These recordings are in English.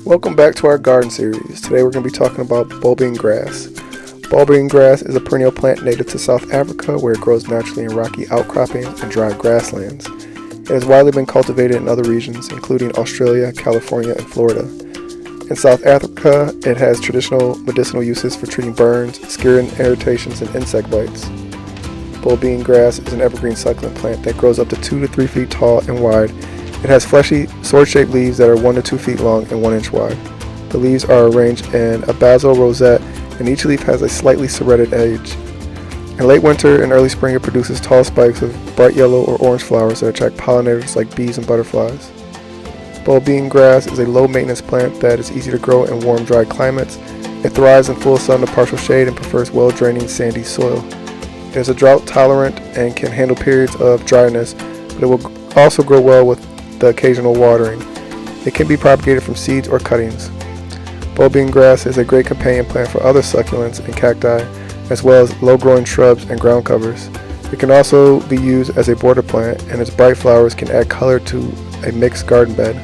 Welcome back to our garden series. Today we're going to be talking about Bulbine grass. Bulbine grass is a perennial plant native to South Africa where it grows naturally in rocky outcroppings and dry grasslands. It has widely been cultivated in other regions, including Australia, California, and Florida. In South Africa, it has traditional medicinal uses for treating burns, skin irritations, and insect bites. Bulbine grass is an evergreen succulent plant that grows up to 2 to 3 feet tall and wide. It has fleshy, sword-shaped leaves that are 1 to 2 feet long and 1 inch wide. The leaves are arranged in a basal rosette, and each leaf has a slightly serrated edge. In late winter and early spring, it produces tall spikes of bright yellow or orange flowers that attract pollinators like bees and butterflies. Bulbine grass is a low-maintenance plant that is easy to grow in warm, dry climates. It thrives in full sun to partial shade and prefers well-draining, sandy soil. It is a drought tolerant and can handle periods of dryness, but it will also grow well with the occasional watering. It can be propagated from seeds or cuttings. Bulbine grass is a great companion plant for other succulents and cacti, as well as low-growing shrubs and ground covers. It can also be used as a border plant, and its bright flowers can add color to a mixed garden bed.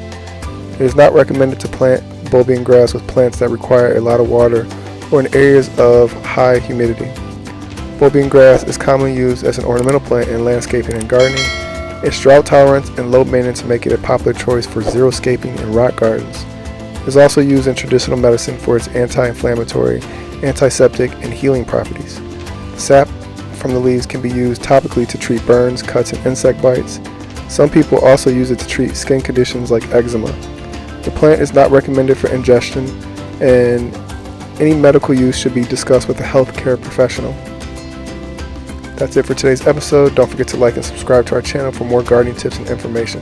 It is not recommended to plant bulbine grass with plants that require a lot of water or in areas of high humidity. Bulbine grass is commonly used as an ornamental plant in landscaping and gardening. Its drought tolerance and low maintenance make it a popular choice for xeriscaping and rock gardens. It is also used in traditional medicine for its anti-inflammatory, antiseptic, and healing properties. The sap from the leaves can be used topically to treat burns, cuts, and insect bites. Some people also use it to treat skin conditions like eczema. The plant is not recommended for ingestion, and any medical use should be discussed with a healthcare professional. That's it for today's episode. Don't forget to like and subscribe to our channel for more gardening tips and information.